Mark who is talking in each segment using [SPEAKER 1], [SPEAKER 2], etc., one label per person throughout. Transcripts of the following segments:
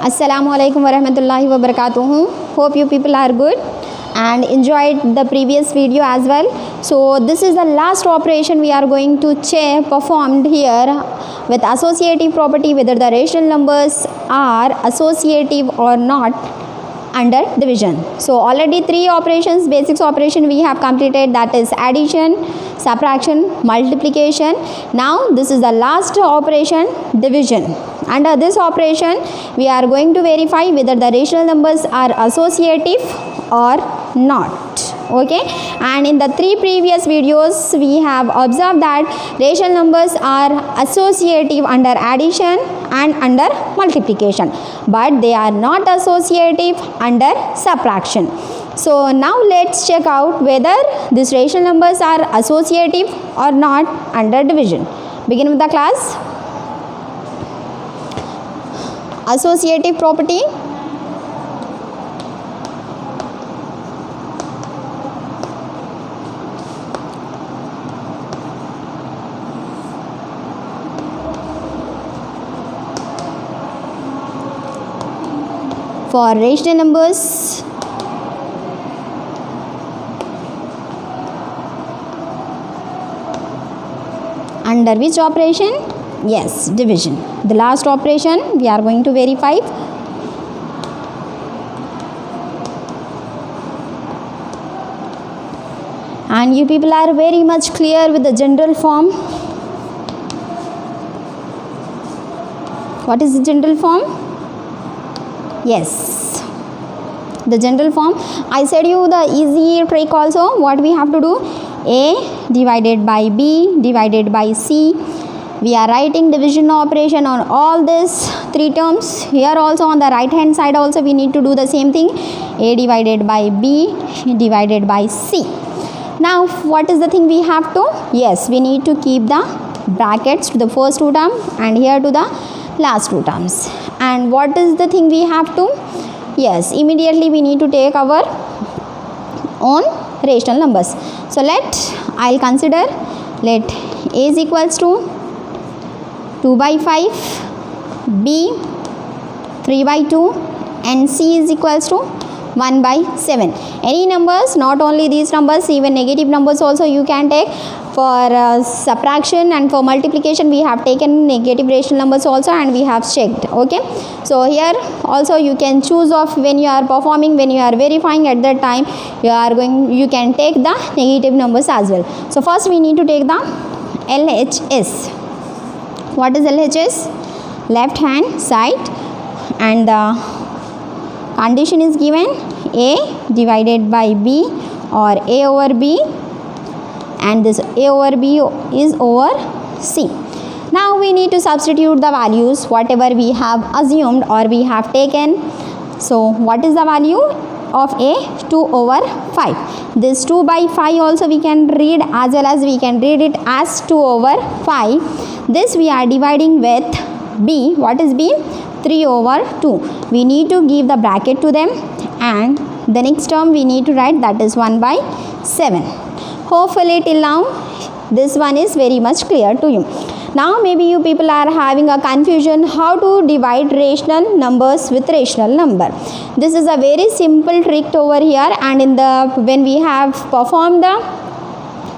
[SPEAKER 1] Assalamualaikum warahmatullahi wabarakatuh. Hope you people are good and enjoyed the previous video as well. So this is the last operation we are going to performed here with associative property, whether the rational numbers are associative or not under division. So already three operations, basics operation we have completed, that is addition, subtraction, multiplication. Now this is the last operation, division. Under this operation we are going to verify whether the rational numbers are associative or not. Okay, and in the three previous videos we have observed that rational numbers are associative under addition and under multiplication, but they are not associative under subtraction. So now let's check out whether these rational numbers are associative or not under division. Begin with the class. Associative property. For rational numbers, under which operation? Yes, division. The last operation we are going to verify. And you people are very much clear with the general form. What is the general form? Yes, the general form. I said you the easy trick also. What we have to do? A divided by B divided by C. We are writing division operation on all these three terms. Here also on the right hand side also we need to do the same thing. A divided by B divided by C. Now what is the thing we have to? Yes, we need to keep the brackets to the first two terms and here to the last two terms. And what is the thing we have to? Yes, immediately we need to take our own rational numbers. So I'll consider, let A is equals to 2 by 5, B 3 by 2 and C is equals to 1 by 7. Any numbers, not only these numbers, even negative numbers also you can take. For subtraction and for multiplication we have taken negative rational numbers also and we have checked. Okay, so here also you can choose of when you are performing, when you are verifying, at that time you can take the negative numbers as well. So first we need to take the LHS. What is LHS? Left hand side, and the condition is given A divided by B or A over B, and this A over B is over C. Now we need to substitute the values whatever we have assumed or we have taken. So what is the value of A? 2 over 5. This 2 by 5 also we can read, as well as we can read it as 2 over 5. This we are dividing with B. What is B? 3 over 2. We need to give the bracket to them, and the next term we need to write, that is 1 by 7. Hopefully till now this one is very much clear to you. Now maybe you people are having a confusion how to divide rational numbers with rational number. This is a very simple trick over here, and when we have performed the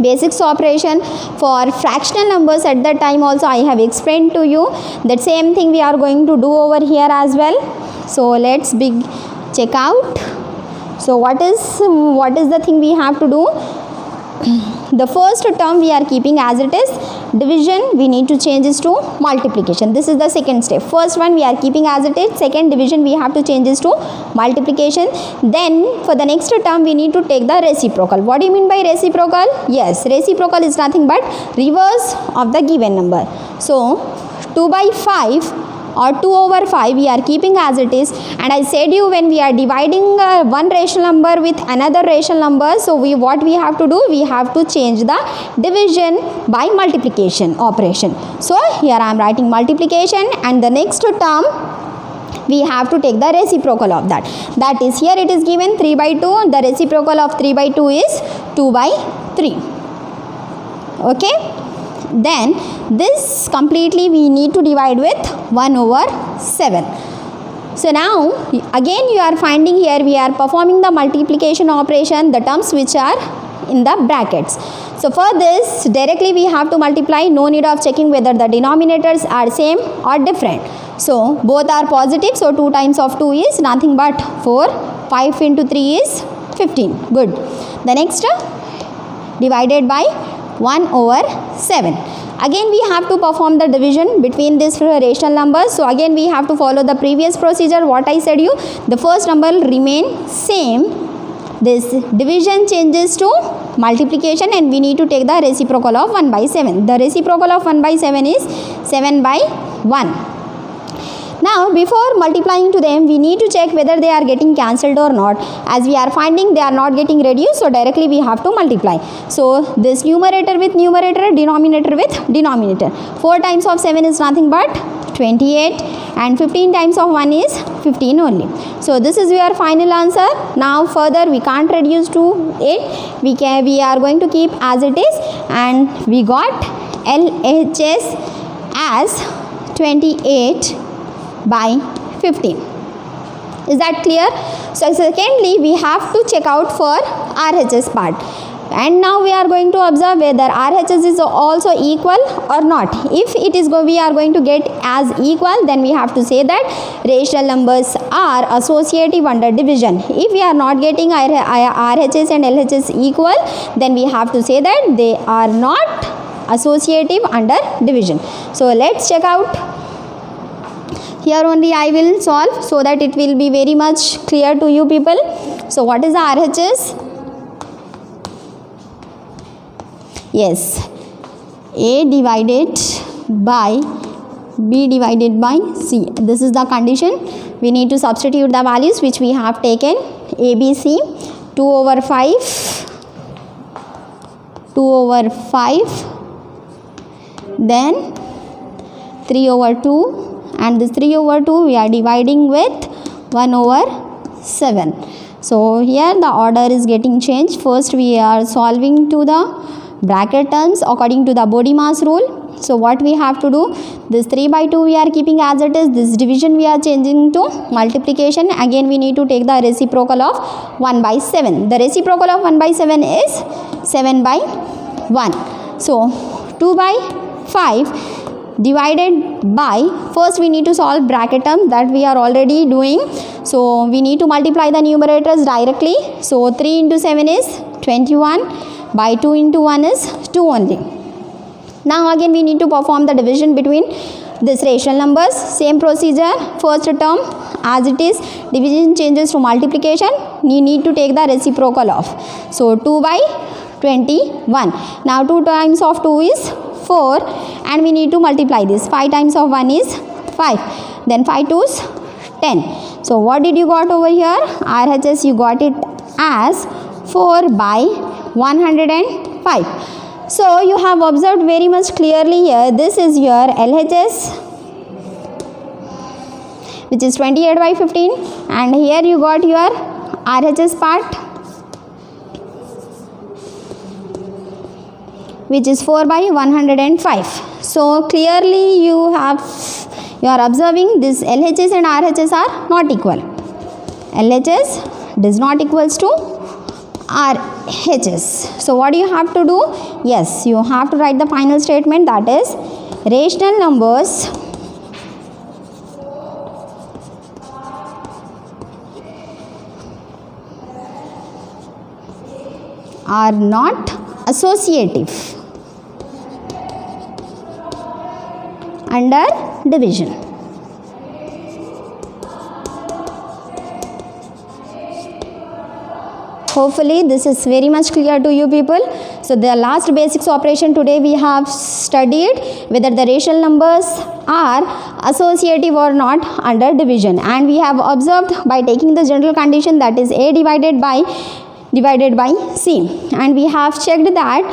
[SPEAKER 1] basics operation for fractional numbers, at that time also I have explained to you that same thing we are going to do over here as well. So let's check out. So what is the thing we have to do? The first term we are keeping as it is. Division we need to change this to multiplication. This is the second step. First one we are keeping as it is. Second division we have to change this to multiplication. Then for the next term we need to take the reciprocal. What do you mean by reciprocal? Yes, reciprocal is nothing but reverse of the given number. So 2 by 5 or 2 over 5 we are keeping as it is, and I said you when we are dividing one rational number with another rational number, so what we have to do? We have to change the division by multiplication operation. So here I am writing multiplication, and the next term we have to take the reciprocal of that. That is, here it is given 3 by 2, the reciprocal of 3 by 2 is 2 by 3. Okay. Then this completely we need to divide with 1 over 7. So now again you are finding here we are performing the multiplication operation, the terms which are in the brackets. So for this directly we have to multiply, no need of checking whether the denominators are same or different. So both are positive, so 2 times of 2 is nothing but 4, 5 into 3 is 15. Good. The next divided by 1 over 7. Again we have to perform the division between these rational numbers. So again we have to follow the previous procedure what I said you. The first number remain same. This division changes to multiplication and we need to take the reciprocal of 1 by 7. The reciprocal of 1 by 7 is 7 by 1. Now before multiplying to them we need to check whether they are getting cancelled or not. As we are finding they are not getting reduced, so directly we have to multiply. So this numerator with numerator, denominator with denominator. 4 times of 7 is nothing but 28 and 15 times of 1 is 15 only. So this is your final answer. Now further we can't reduce to it. We are going to keep as it is, and we got LHS as 28 by 15. Is that clear? So secondly we have to check out for RHS part, and now we are going to observe whether RHS is also equal or not. If it is we are going to get as equal, then we have to say that rational numbers are associative under division. If we are not getting RHS and LHS equal, then we have to say that they are not associative under division. So let's check out. Here only I will solve so that it will be very much clear to you people. So what is the RHS? Yes, A divided by B divided by C. This is the condition. We need to substitute the values which we have taken. A, B, C, 2 over 5, 2 over 5, then 3 over 2. And this 3 over 2 we are dividing with 1 over 7. So here the order is getting changed. First we are solving to the bracket terms according to the body mass rule. So what we have to do, this 3 by 2 we are keeping as it is, this division we are changing to multiplication. Again we need to take the reciprocal of 1 by 7. The reciprocal of 1 by 7 is 7 by 1. So 2 by 5 divided by, first we need to solve bracket term, that we are already doing. So we need to multiply the numerators directly. So 3 into 7 is 21, by 2 into 1 is 2 only. Now again we need to perform the division between this rational numbers. Same procedure, first term as it is, division changes to multiplication, you need to take the reciprocal of. So 2 by 21. Now 2 times of 2 is 4 and we need to multiply this. 5 times of 1 is 5. Then 5 2's 10. So what did you got over here? RHS you got it as 4 by 105. So you have observed very much clearly here. This is your LHS which is 28 by 15, and here you got your RHS part which is 4 by 105. So clearly you are observing this LHS and RHS are not equal. LHS does not equals to RHS. So what do you have to do? Yes, you have to write the final statement, that is rational numbers are not associative under division. Hopefully this is very much clear to you people. So the last basics operation today we have studied whether the rational numbers are associative or not under division, and we have observed by taking the general condition, that is A divided by C, and we have checked that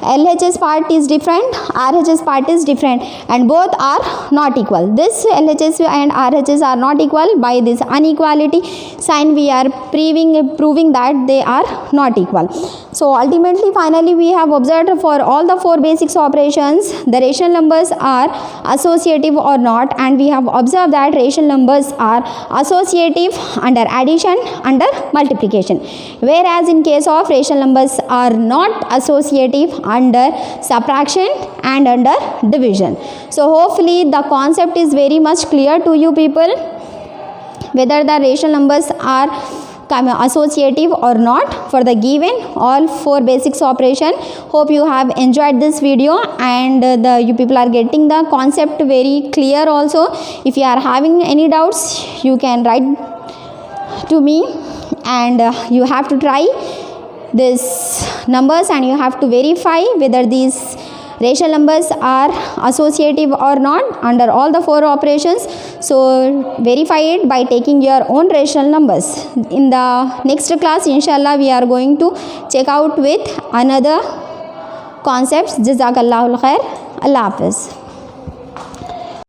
[SPEAKER 1] LHS part is different, RHS part is different, and both are not equal. This LHS and RHS are not equal. By this inequality sign we are proving that they are not equal. So ultimately finally we have observed for all the four basics operations the rational numbers are associative or not, and we have observed that rational numbers are associative under addition, under multiplication, whereas in case of rational numbers are not associative under subtraction and under division. So hopefully the concept is very much clear to you people, whether the rational numbers are associative or not for the given all four basics operation. Hope you have enjoyed this video, and you people are getting the concept very clear also. If you are having any doubts, you can write to me, and you have to try these numbers and you have to verify whether these rational numbers are associative or not under all the four operations. So verify it by taking your own rational numbers. In the next class inshallah we are going to check out with another concepts. Jazakallahu khair. Allah Hafiz.